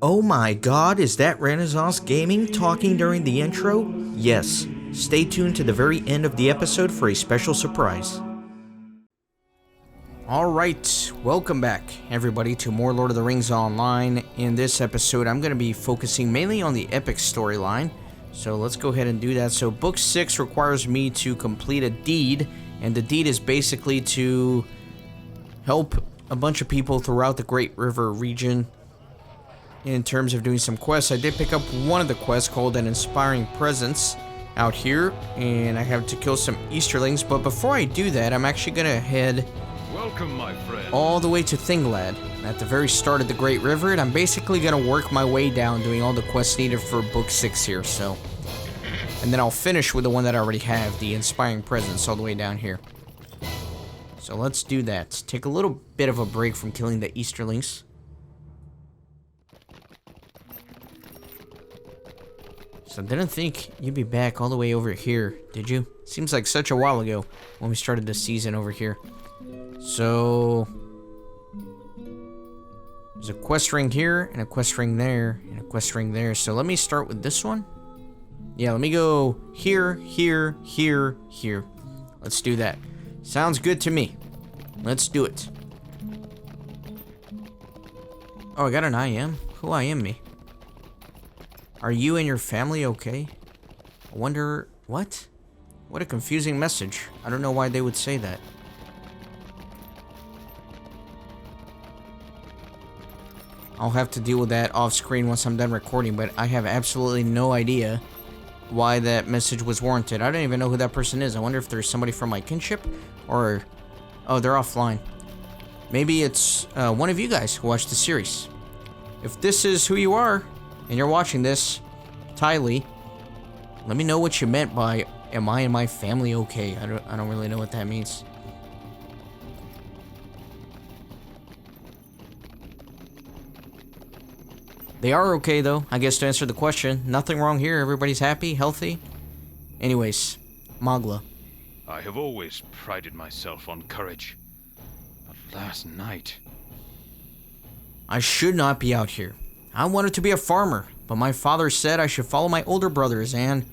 Oh my god, is that Renaissance Gaming talking during the intro? Yes. Stay tuned to the very end of the episode for a special surprise. Alright, welcome back everybody to more Lord of the Rings Online. In this episode, I'm going to be focusing mainly on the epic storyline. So let's go ahead and do that. So book 6 requires me to complete a deed, and the deed is basically to help a bunch of people throughout the Great River region in terms of doing some quests. I did pick up one of the quests called an Inspiring Presence out here, and I have to kill some Easterlings. But before I do that, I'm actually going to head my friend, all the way to Thingolad at the very start of the Great River, and I'm basically going to work my way down doing all the quests needed for book 6 here. So, and then I'll finish with the one that I already have, the Inspiring Presence, all the way down here. So let's do that. Take a little bit of a break from killing the Easterlings. So I didn't think you'd be back all the way over here, did you? Seems like such a while ago when we started the season over here. So there's a quest ring here, and a quest ring there, and a quest ring there. So let me start with this one. Yeah, let me go here, here, here, here. Let's do that. Sounds good to me. Let's do it. Oh, I got an IM? Who IM me? Are you and your family okay? I wonder... What? What a confusing message. I don't know why they would say that. I'll have to deal with that off screen once I'm done recording, but I have absolutely no idea why that message was warranted. I don't even know who that person is. I wonder if there's somebody from my kinship, or... Oh, they're offline. Maybe it's one of you guys who watched the series. If this is who you are, and you're watching this, Tylee, let me know what you meant by, am I and my family okay? I don't really know what that means. They are okay, though, I guess, to answer the question. Nothing wrong here. Everybody's happy, healthy. Anyways, Magla. I have always prided myself on courage. But last night... I should not be out here. I wanted to be a farmer, but my father said I should follow my older brothers, and,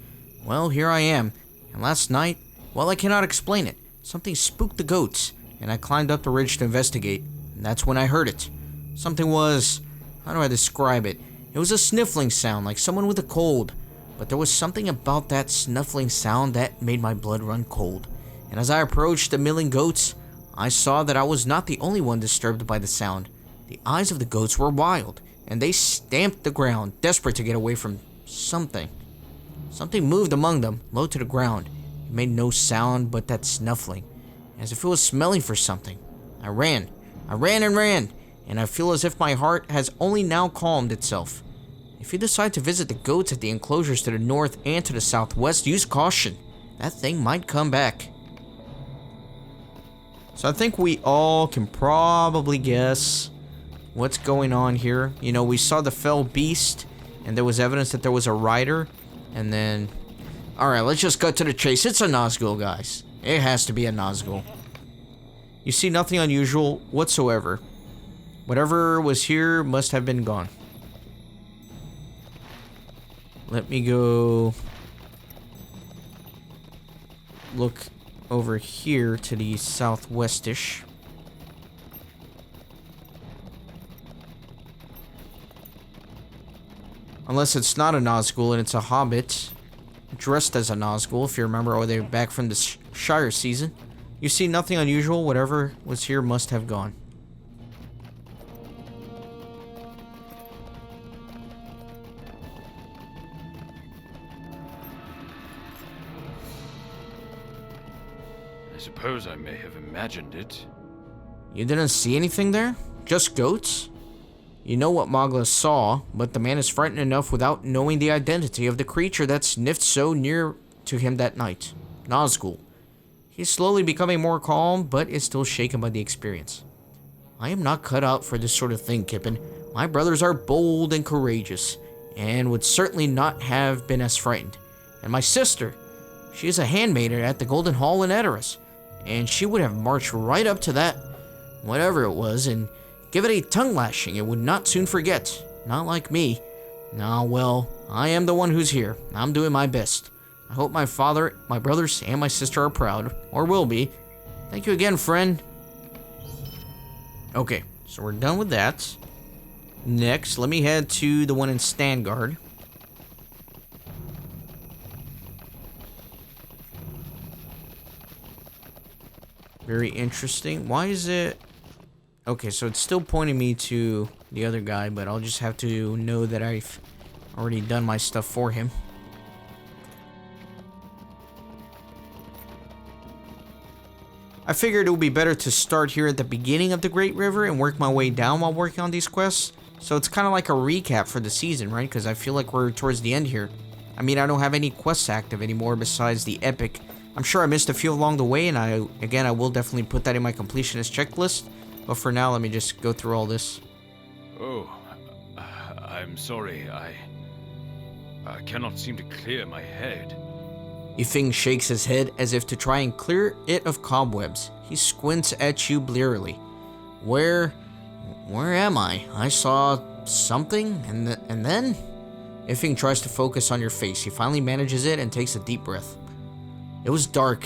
well, here I am. And last night, well, I cannot explain it. Something spooked the goats, and I climbed up the ridge to investigate. And that's when I heard it. Something was... How do I describe it? It was a sniffling sound, like someone with a cold. But there was something about that snuffling sound that made my blood run cold. And as I approached the milling goats, I saw that I was not the only one disturbed by the sound. The eyes of the goats were wild, and they stamped the ground, desperate to get away from something. Something moved among them, low to the ground. It made no sound but that snuffling, as if it was smelling for something. I ran and ran. And I feel as if my heart has only now calmed itself. If you decide to visit the goats at the enclosures to the north and to the southwest, use caution. That thing might come back. So I think we all can probably guess what's going on here. You know, we saw the fell beast, and there was evidence that there was a rider. And then... Alright, let's just cut to the chase. It's a Nazgul, guys. It has to be a Nazgul. You see nothing unusual whatsoever. Whatever was here must have been gone. Let me go look over here to the southwestish. Unless it's not a Nazgul and it's a hobbit dressed as a Nazgul, if you remember, or they're back from the Shire season. You see nothing unusual. Whatever was here must have gone. I suppose I may have imagined it. You didn't see anything there? Just goats? You know what Magla saw, but the man is frightened enough without knowing the identity of the creature that sniffed so near to him that night. Nazgul. He's slowly becoming more calm, but is still shaken by the experience. I am not cut out for this sort of thing, Kippen. My brothers are bold and courageous, and would certainly not have been as frightened. And my sister, she is a handmaiden at the Golden Hall in Edoras, and she would have marched right up to that, whatever it was, and give it a tongue lashing it would not soon forget. Not like me. Nah, well, I am the one who's here. I'm doing my best. I hope my father, my brothers, and my sister are proud, or will be. Thank you again, friend. Okay, so we're done with that. Next, let me head to the one in Stangard. Very interesting. Why is it... Okay, so it's still pointing me to the other guy, but I'll just have to know that I've already done my stuff for him. I figured it would be better to start here at the beginning of the Great River and work my way down while working on these quests. So it's kind of like a recap for the season, right? Because I feel like we're towards the end here. I mean, I don't have any quests active anymore besides the epic. I'm sure I missed a few along the way, and I will definitely put that in my completionist checklist. But for now, let me just go through all this. Oh, I'm sorry. I cannot seem to clear my head. Yifeng shakes his head as if to try and clear it of cobwebs. He squints at you blearily. Where am I? I saw something, and then? Yifeng tries to focus on your face. He finally manages it and takes a deep breath. It was dark,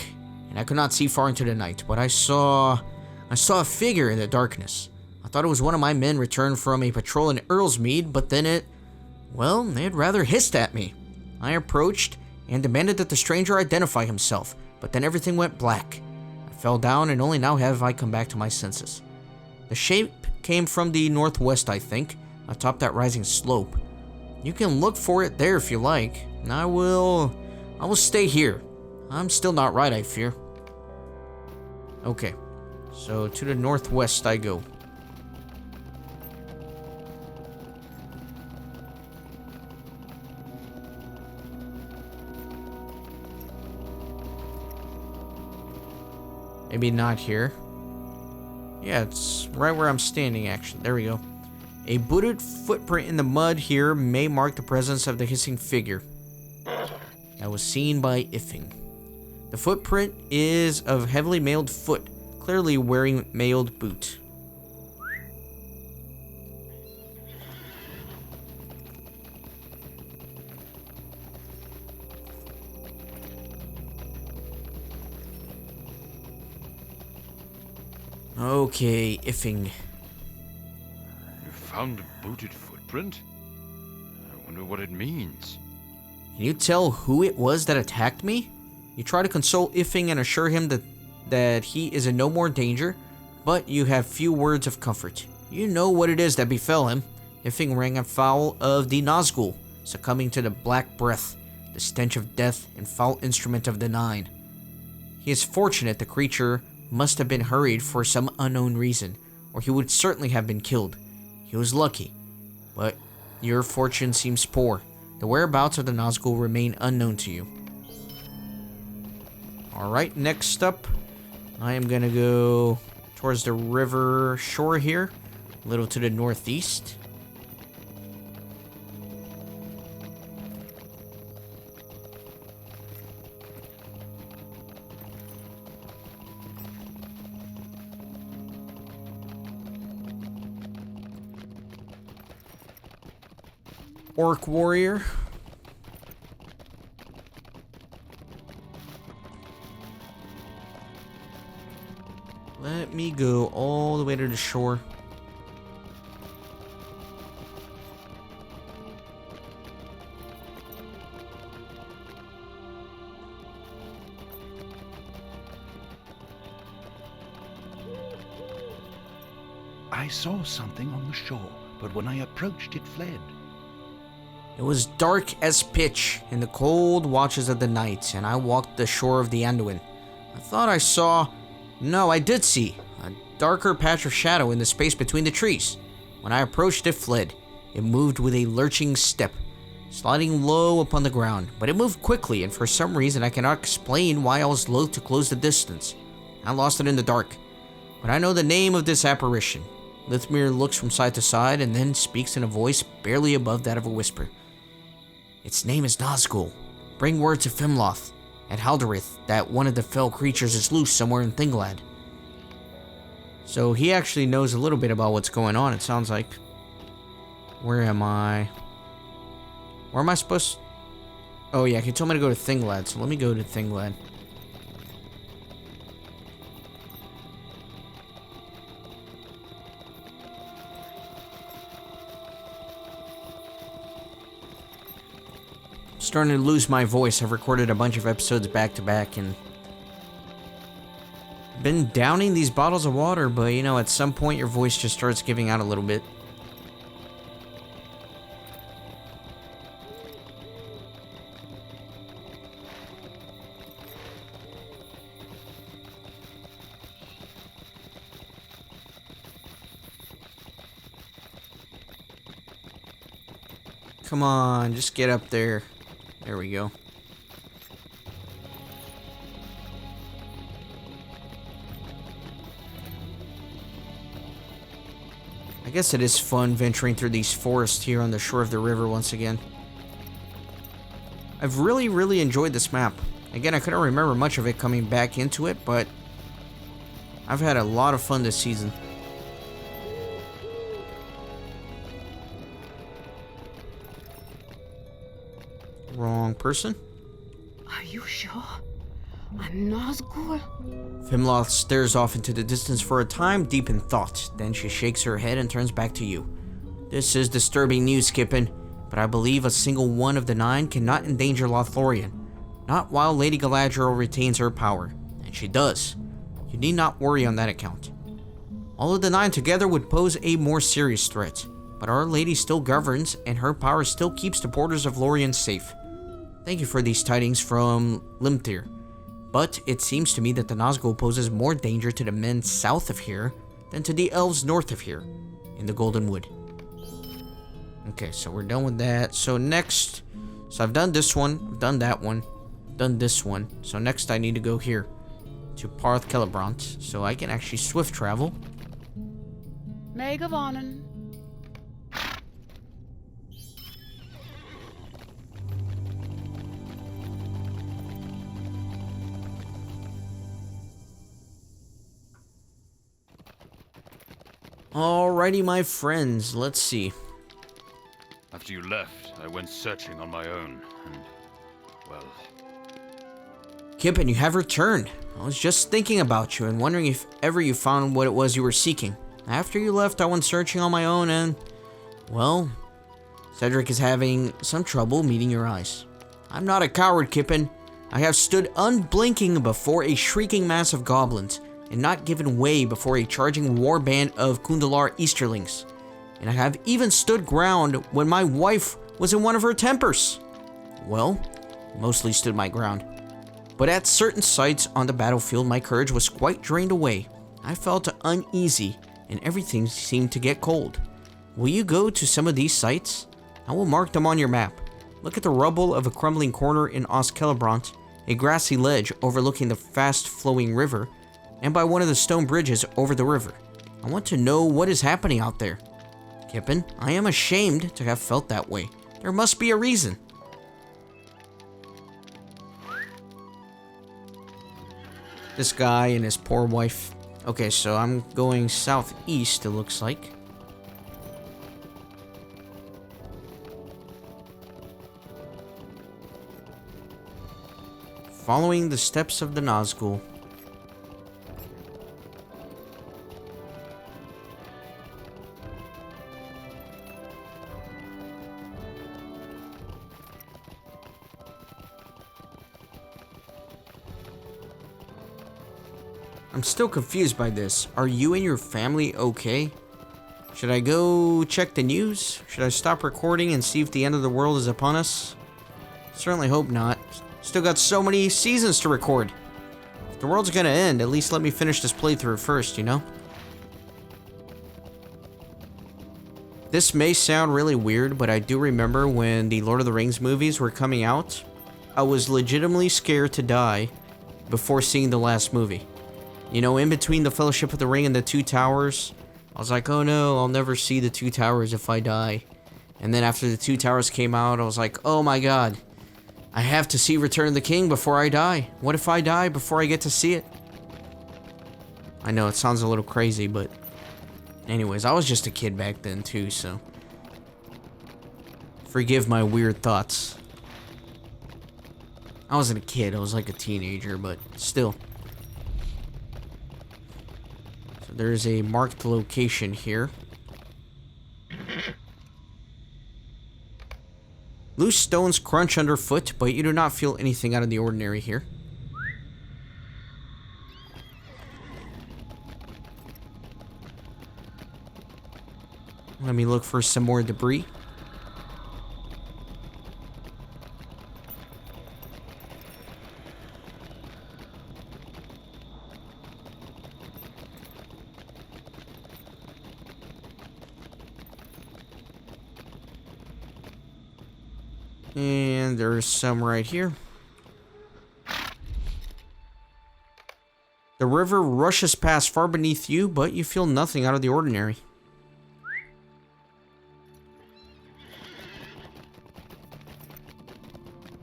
and I could not see far into the night, but I saw a figure in the darkness. I thought it was one of my men returned from a patrol in Earlsmead, but then it rather hissed at me. I approached and demanded that the stranger identify himself, but then everything went black. I fell down, and only now have I come back to my senses. The shape came from the northwest, I think, atop that rising slope. You can look for it there if you like. I will stay here. I'm still not right, I fear. Okay, so to the northwest I go. Maybe not here. Yeah, it's right where I'm standing, actually. There we go. A booted footprint in the mud here may mark the presence of the hissing figure that was seen by Yifeng. The footprint is of heavily mailed foot, clearly wearing mailed boot. Okay, Yifeng. You found a booted footprint? I wonder what it means. Can you tell who it was that attacked me? You try to console Yifeng and assure him that he is in no more danger, but you have few words of comfort. You know what it is that befell him. Yifeng rang afoul of the Nazgûl, succumbing to the black breath, the stench of death and foul instrument of the Nine. He is fortunate the creature must have been hurried for some unknown reason, or he would certainly have been killed. He was lucky, but your fortune seems poor. The whereabouts of the Nazgûl remain unknown to you. Alright, next up, I am gonna go towards the river shore here, a little to the northeast. Orc warrior. Let me go all the way to the shore. I saw something on the shore, but when I approached, it fled. It was dark as pitch in the cold watches of the night, and I walked the shore of the Anduin. I thought I saw... No, I did see a darker patch of shadow in the space between the trees. When I approached, it fled. It moved with a lurching step, sliding low upon the ground, but it moved quickly, and for some reason I cannot explain why I was loath to close the distance. I lost it in the dark, but I know the name of this apparition. Lithmir looks from side to side and then speaks in a voice barely above that of a whisper. Its name is Nazgul. Bring word to Fimloth at Halderith that one of the fell creatures is loose somewhere in Thingolad. So he actually knows a little bit about what's going on, it sounds like. Where am I? Where am I supposed to... Oh yeah, he told me to go to Thinglad, so let me go to Thinglad. Starting to lose my voice. I've recorded a bunch of episodes back to back and been downing these bottles of water, but you know, at some point your voice just starts giving out a little bit. Come on, just get up there. There we go. I guess it is fun venturing through these forests here on the shore of the river once again. I've really enjoyed this map. Again, I couldn't remember much of it coming back into it, but I've had a lot of fun this season. Wrong person. Are you sure? I'm Nazgûl? Fimloth stares off into the distance for a time, deep in thought. Then she shakes her head and turns back to you. This is disturbing news, Kippen, but I believe a single one of the 9 cannot endanger Lothlorien. Not while Lady Galadriel retains her power. And she does. You need not worry on that account. All of the 9 together would pose a more serious threat. But Our Lady still governs, and her power still keeps the borders of Lorien safe. Thank you for these tidings from Limthir. But it seems to me that the Nazgûl poses more danger to the men south of here than to the elves north of here, in the Golden Wood. Okay, so we're done with that. So next, so I've done this one, I've done that one, done this one. So next I need to go here, to Parth Celebrant, so I can actually swift travel. Megavonen. Alrighty, my friends, let's see. After you left, I went searching on my own, and, well... Kippen, you have returned. I was just thinking about you and wondering if ever you found what it was you were seeking. After you left, I went searching on my own and... well... Cedric is having some trouble meeting your eyes. I'm not a coward, Kippen. I have stood unblinking before a shrieking mass of goblins, and not given way before a charging warband of Kundalar Easterlings. And I have even stood ground when my wife was in one of her tempers. Well, mostly stood my ground. But at certain sites on the battlefield, my courage was quite drained away. I felt uneasy, and everything seemed to get cold. Will you go to some of these sites? I will mark them on your map. Look at the rubble of a crumbling corner in Oscelebrant, a grassy ledge overlooking the fast-flowing river, and by one of the stone bridges over the river. I want to know what is happening out there. Kippen, I am ashamed to have felt that way. There must be a reason. This guy and his poor wife. Okay, so I'm going southeast, it looks like. Following the steps of the Nazgûl. I'm still confused by this. Are you and your family okay? Should I go check the news? Should I stop recording and see if the end of the world is upon us? Certainly hope not. Still got so many seasons to record. If the world's gonna end, at least let me finish this playthrough first, you know? This may sound really weird, but I do remember when the Lord of the Rings movies were coming out, I was legitimately scared to die before seeing the last movie. You know, in between the Fellowship of the Ring and the Two Towers, I was like, oh no, I'll never see the Two Towers if I die. And then after the Two Towers came out, I was like, oh my god, I have to see Return of the King before I die. What if I die before I get to see it? I know, it sounds a little crazy, but anyways, I was just a kid back then too, so. Forgive my weird thoughts. I wasn't a kid, I was like a teenager, but still. So there's a marked location here. Loose stones crunch underfoot, but you do not feel anything out of the ordinary here. Let me look for some more debris. And there's some right here. The river rushes past far beneath you, but you feel nothing out of the ordinary.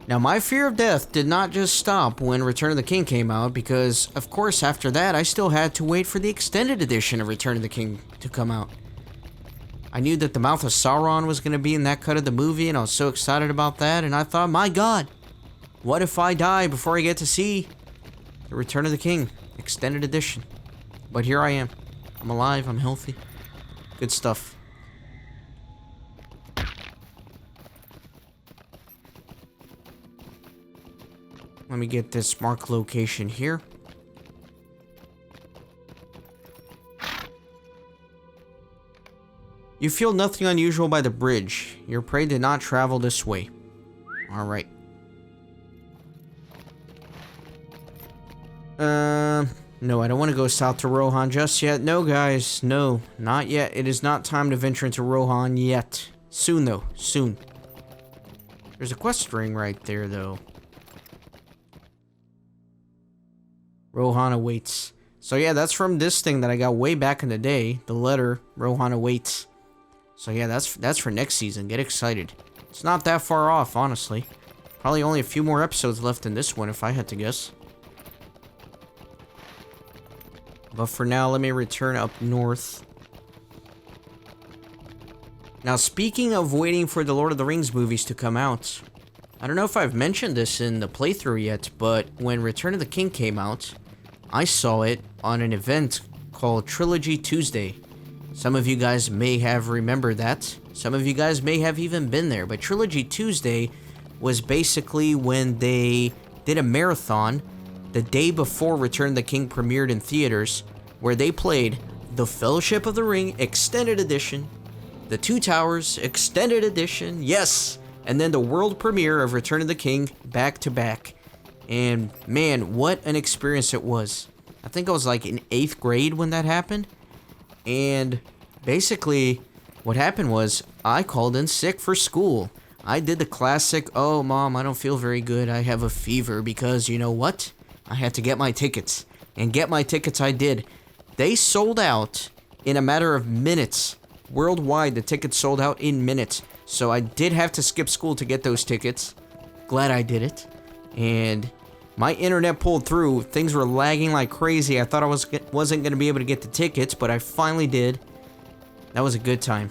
Now, my fear of death did not just stop when Return of the King came out, because, of course, after that, I still had to wait for the extended edition of Return of the King to come out. I knew that the Mouth of Sauron was going to be in that cut of the movie, and I was so excited about that, and I thought, my God, what if I die before I get to see the Return of the King extended edition? But here I am. I'm alive, I'm healthy. Good stuff. Let me get this marked location here. You feel nothing unusual by the bridge. Your prey did not travel this way. Alright. No, I don't want to go south to Rohan just yet. No, guys. No, not yet. It is not time to venture into Rohan yet. Soon, though. Soon. There's a quest ring right there, though. Rohan awaits. So yeah, that's from this thing that I got way back in the day. The letter, Rohan awaits. So yeah, that's for next season. Get excited. It's not that far off, honestly. Probably only a few more episodes left in this one, if I had to guess. But for now, let me return up north. Now, speaking of waiting for the Lord of the Rings movies to come out, I don't know if I've mentioned this in the playthrough yet, but when Return of the King came out, I saw it on an event called Trilogy Tuesday. Some of you guys may have remembered that. Some of you guys may have even been there. But Trilogy Tuesday was basically when they did a marathon the day before Return of the King premiered in theaters, where they played The Fellowship of the Ring Extended Edition, The Two Towers Extended Edition, yes, and then the world premiere of Return of the King back to back. And man, what an experience it was. I think I was like in 8th grade when that happened. And basically, what happened was I called in sick for school. I did the classic, oh mom, I don't feel very good, I have a fever, because you know what? I had to get my tickets. And get my tickets I did. They sold out in a matter of minutes. Worldwide, the tickets sold out in minutes. So I did have to skip school to get those tickets. Glad I did it. And my internet pulled through. Things were lagging like crazy. I thought I wasn't going to be able to get the tickets, but I finally did. That was a good time.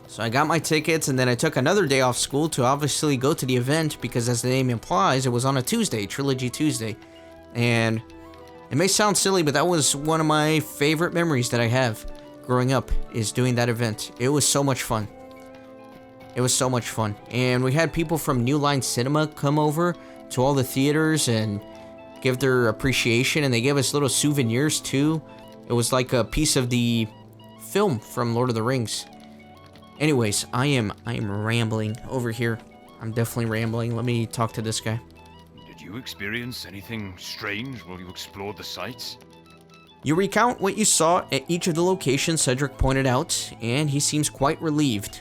So I got my tickets, and then I took another day off school to obviously go to the event, because as the name implies, it was on a Tuesday, Trilogy Tuesday. And it may sound silly, but that was one of my favorite memories that I have growing up, is doing that event. It was so much fun. It was so much fun. And we had people from New Line Cinema come over to all the theaters and give their appreciation, and they gave us little souvenirs too. It was like a piece of the film from Lord of the Rings. Anyways, I am rambling over here. I'm definitely rambling. Let me talk to this guy. Did you experience anything strange while you explored the sites? You recount what you saw at each of the locations Cedric pointed out, and he seems quite relieved.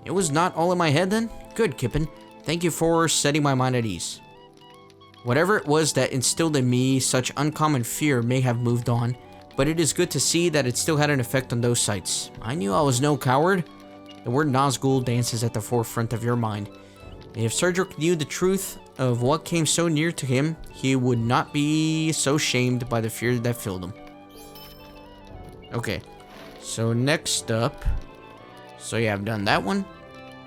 It was not all in my head then? Good, Kippen. Thank you for setting my mind at ease. Whatever it was that instilled in me such uncommon fear may have moved on, but it is good to see that it still had an effect on those sites. I knew I was no coward. The word Nazgul dances at the forefront of your mind. If Cedric knew the truth of what came so near to him, he would not be so shamed by the fear that filled him. Okay, so next up... So yeah, I've done that one.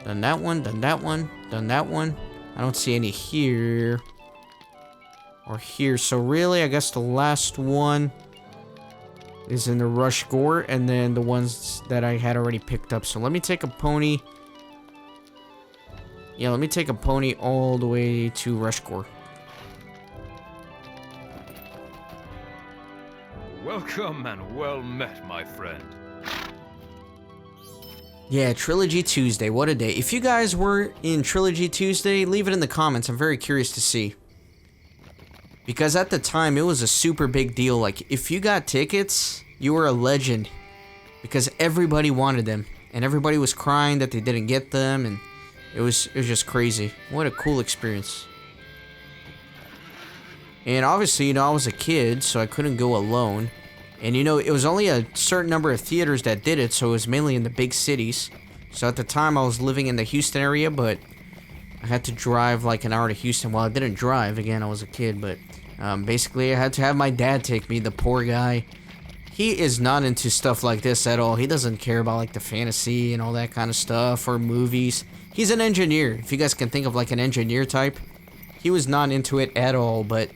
Done that one, done that one, done that one. I don't see any here. Or here. So really, I guess the last one is in the Rush Gore, and then the ones that I had already picked up. So let me take a pony. Yeah, let me take a pony all the way to Rush Gore. Welcome and well met, my friend. Yeah, Trilogy Tuesday, what a day. If you guys were in Trilogy Tuesday, leave it in the comments. I'm very curious to see. Because at the time, it was a super big deal. Like, if you got tickets, you were a legend. Because everybody wanted them. And everybody was crying that they didn't get them. And it was just crazy. What a cool experience. And obviously, you know, I was a kid, so I couldn't go alone. And you know, it was only a certain number of theaters that did it, so it was mainly in the big cities. So at the time, I was living in the Houston area, but I had to drive like an hour to Houston. Well, I didn't drive, again, I was a kid, but basically I had to have my dad take me, the poor guy. He is not into stuff like this at all. He doesn't care about like the fantasy and all that kind of stuff, or movies. He's an engineer, if you guys can think of like an engineer type. He was not into it at all, but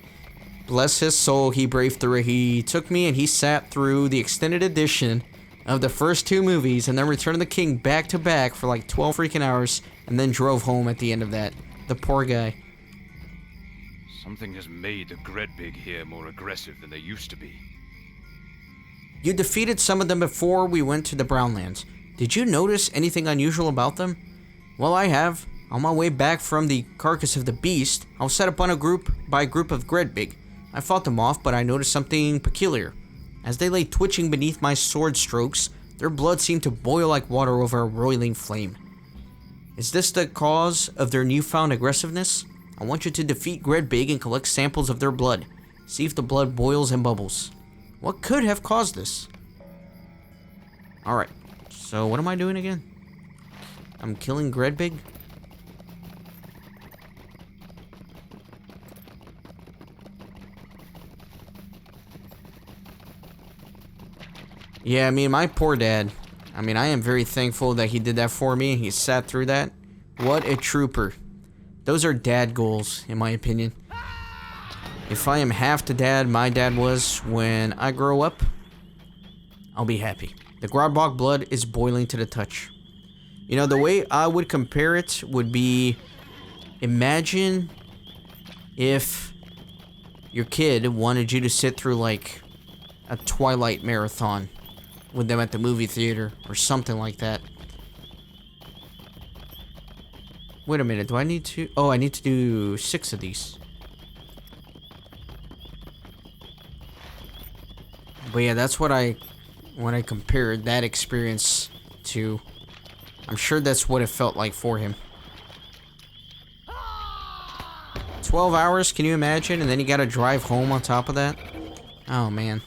bless his soul, he braved through it. He took me and he sat through the extended edition of the first two movies and then Return of the King back to back for like 12 freaking hours and then drove home at the end of that. The poor guy. Something has made the Gredbig here more aggressive than they used to be. You defeated some of them before we went to the Brownlands. Did you notice anything unusual about them? Well, I have. On my way back from the carcass of the beast, I was set up on a group of Gredbig. I fought them off, but I noticed something peculiar. As they lay twitching beneath my sword strokes, their blood seemed to boil like water over a roiling flame. Is this the cause of their newfound aggressiveness? I want you to defeat Gredbig and collect samples of their blood. See if the blood boils and bubbles. What could have caused this? Alright, so what am I doing again? I'm killing Gredbig? Yeah, I mean, my poor dad. I mean, I am very thankful that he did that for me and he sat through that. What a trooper. Those are dad goals, in my opinion. If I am half the dad my dad was when I grow up, I'll be happy. The Grog blood is boiling to the touch. You know, the way I would compare it would be, imagine if your kid wanted you to sit through, like, a Twilight marathon with them at the movie theater or something like that. Wait a minute, do I need to... Oh, I need to do 6 of these. But yeah, that's what when I compared that experience to... I'm sure that's what it felt like for him. 12 hours, can you imagine? And then you gotta drive home on top of that? Oh, man.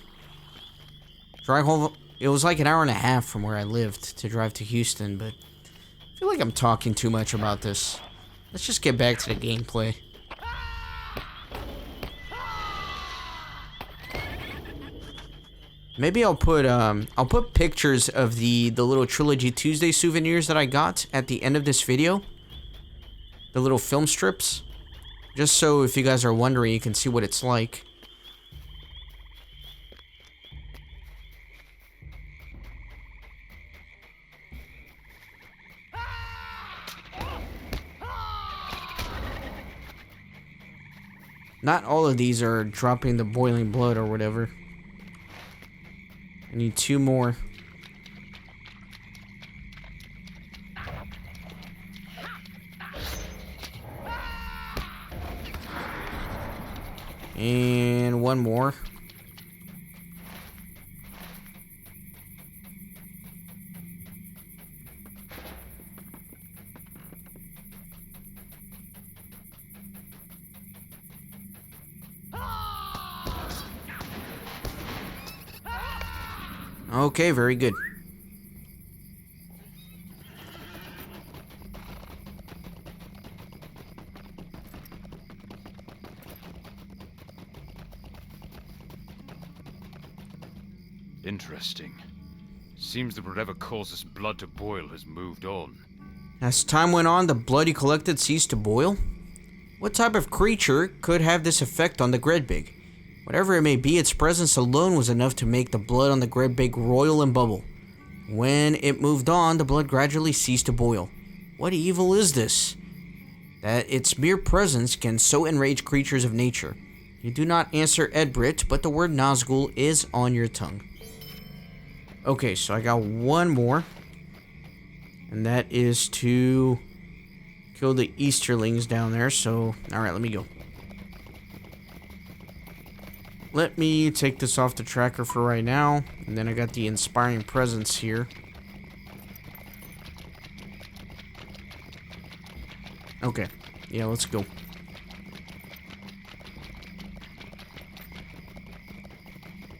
Drive home... It was like an hour and a half from where I lived to drive to Houston, but I feel like I'm talking too much about this. Let's just get back to the gameplay. Maybe I'll put pictures of the little Trilogy Tuesday souvenirs that I got at the end of this video. The little film strips. Just so if you guys are wondering, you can see what it's like. Not all of these are dropping the boiling blood or whatever. I need 2 more. And 1 more. Okay, very good. Interesting. Seems that whatever causes blood to boil has moved on. As time went on, the blood he collected ceased to boil. What type of creature could have this effect on the Gredbig? Whatever it may be, its presence alone was enough to make the blood on the Gredbig roil and bubble. When it moved on, the blood gradually ceased to boil. What evil is this? That its mere presence can so enrage creatures of nature. You do not answer Edbrit, but the word Nazgul is on your tongue. Okay, so I got one more. And that is to kill the Easterlings down there. So, alright, let me go. Let me take this off the tracker for right now. And then I got the inspiring presence here. Okay, yeah, let's go.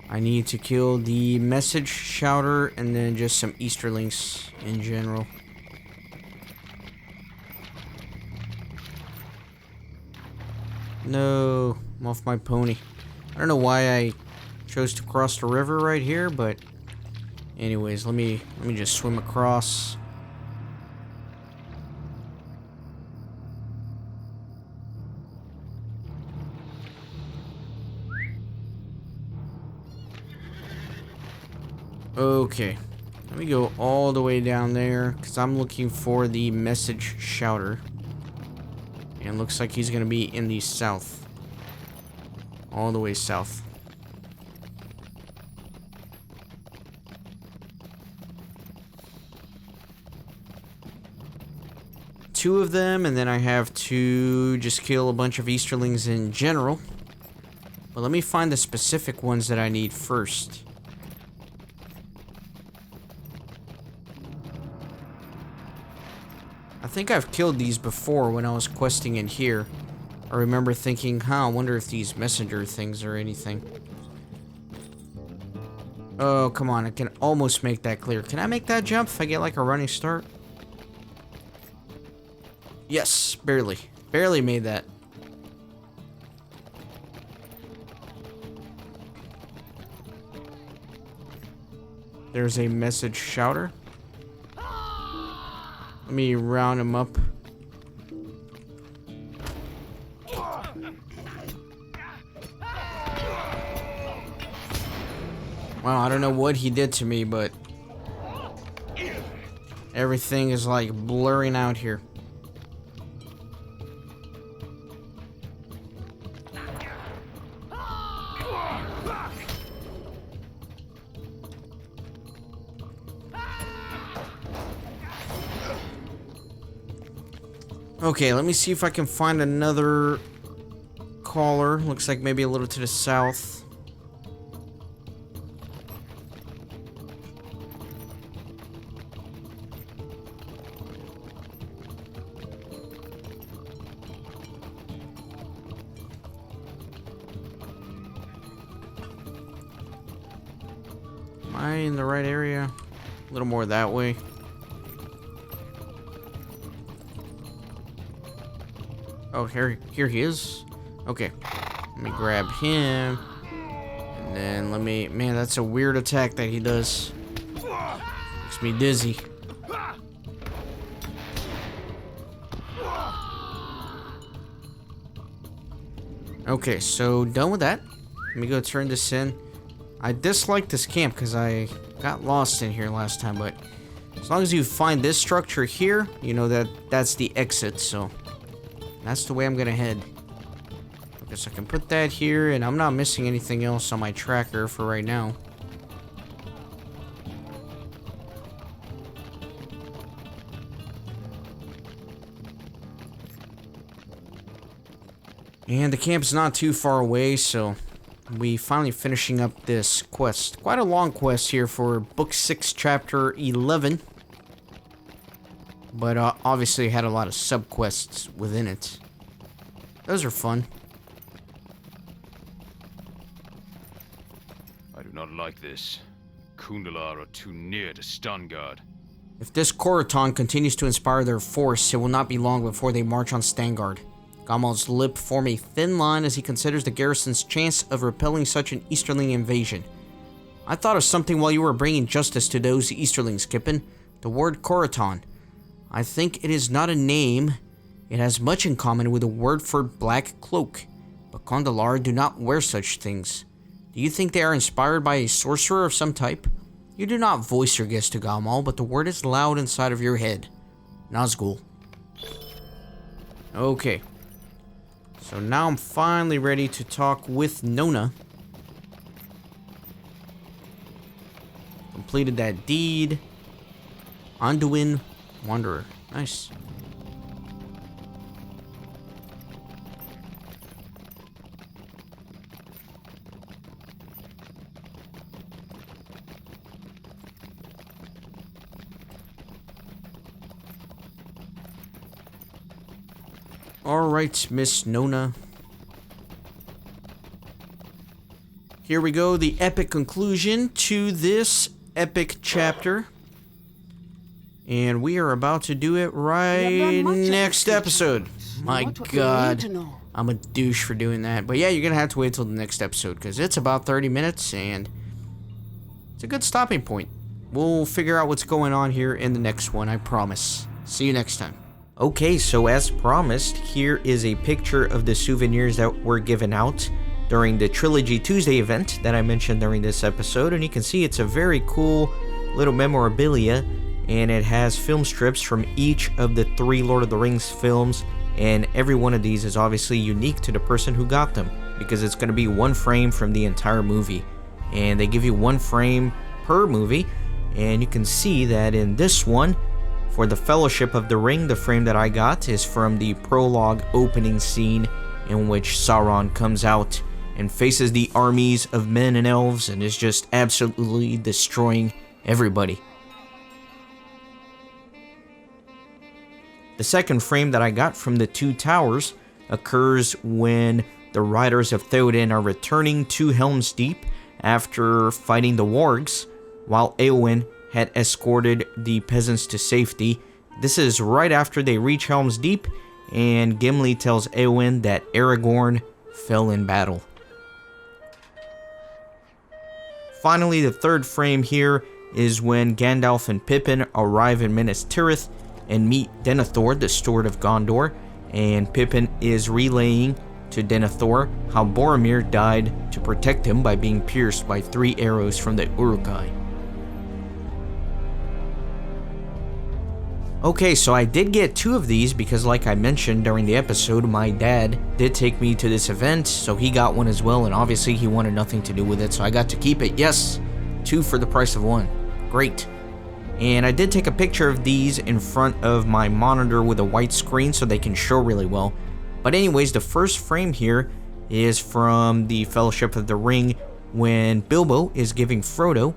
I need to kill the message shouter and then just some Easterlings in general. No, I'm off my pony. I don't know why I chose to cross the river right here, but anyways, let me just swim across. Okay, let me go all the way down there because I'm looking for the message shouter. And it looks like he's going to be in the south. All the way south. Two of them, and then I have to just kill a bunch of Easterlings in general. But let me find the specific ones that I need first. I think I've killed these before when I was questing in here. I remember thinking, I wonder if these messenger things are anything. Oh, come on, I can almost make that clear. Can I make that jump if I get like a running start? Yes, barely. Barely made that. There's a message shouter. Let me round him up. Wow, I don't know what he did to me, but everything is like blurring out here. Okay, let me see if I can find another caller. Looks like maybe a little to the south. Am I in the right area? A little more that way. Oh, here he is. Okay, let me grab him, and then let me. Man, that's a weird attack that he does. Makes me dizzy. Okay, so done with that. Let me go turn this in. I dislike this camp because I got lost in here last time, but as long as you find this structure here, you know that that's the exit. So. That's the way I'm gonna head. I guess I can put that here, and I'm not missing anything else on my tracker for right now. And the camp's not too far away, so we finally finishing up this quest. Quite a long quest here for Book 6, Chapter 11. But obviously it had a lot of sub-quests within it. Those are fun. I do not like this. Kundalar are too near to Stangard. If this Koroton continues to inspire their force, it will not be long before they march on Stangard. Gamal's lip form a thin line as he considers the garrison's chance of repelling such an Easterling invasion. I thought of something while you were bringing justice to those Easterlings, Kippen. The word Koroton. I think it is not a name. It has much in common with the word for black cloak, but Condalar do not wear such things. Do you think they are inspired by a sorcerer of some type? You do not voice your guess to Gamal, but the word is loud inside of your head. Nazgul. Okay. So now I'm finally ready to talk with Nona. Completed that deed. Anduin Wanderer. Nice. Alright, Miss Nona. Here we go, the epic conclusion to this epic chapter. And we are about to do it right next episode. My god, I'm a douche for doing that. But yeah, you're gonna have to wait till the next episode, because it's about 30 minutes, and it's a good stopping point. We'll figure out what's going on here in the next one, I promise. See you next time. Okay, so as promised, here is a picture of the souvenirs that were given out during the Trilogy Tuesday event that I mentioned during this episode, and you can see it's a very cool little memorabilia, and it has film strips from each of the 3 Lord of the Rings films, and every one of these is obviously unique to the person who got them, because it's going to be 1 frame from the entire movie, and they give you 1 frame per movie, and you can see that in this one, for the Fellowship of the Ring, the frame that I got is from the prologue opening scene in which Sauron comes out and faces the armies of men and elves and is just absolutely destroying everybody. The second frame that I got from the 2 towers occurs when the riders of Theoden are returning to Helm's Deep after fighting the wargs, while Éowyn had escorted the peasants to safety. This is right after they reach Helm's Deep, and Gimli tells Éowyn that Aragorn fell in battle. Finally, the third frame here is when Gandalf and Pippin arrive in Minas Tirith and meet Denethor, the Steward of Gondor, and Pippin is relaying to Denethor how Boromir died to protect him by being pierced by 3 arrows from the Uruk-hai. Okay, so I did get 2 of these because, like I mentioned during the episode, my dad did take me to this event, so he got one as well, and obviously he wanted nothing to do with it, so I got to keep it. Yes, 2 for the price of 1. Great. And I did take a picture of these in front of my monitor with a white screen so they can show really well. But anyways, the first frame here is from the Fellowship of the Ring when Bilbo is giving Frodo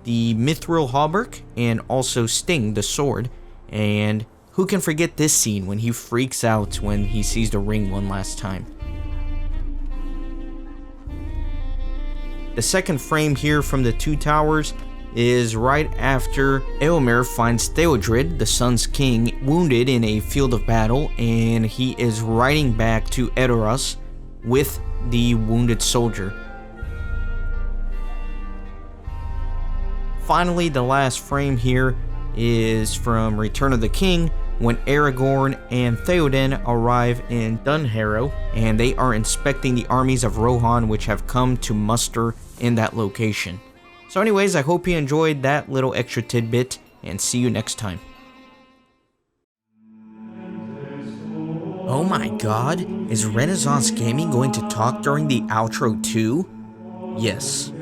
the Mithril Hauberk and also Sting, the sword. And who can forget this scene when he freaks out when he sees the ring one last time. The second frame here from the 2 towers is right after Éomer finds Theodred, the Sun's King, wounded in a field of battle, and he is riding back to Edoras with the wounded soldier. Finally, the last frame here is from Return of the King when Aragorn and Theoden arrive in Dunharrow and they are inspecting the armies of Rohan which have come to muster in that location. So anyways, I hope you enjoyed that little extra tidbit and see you next time. Oh my god, is Renaissance Gaming going to talk during the outro too? Yes.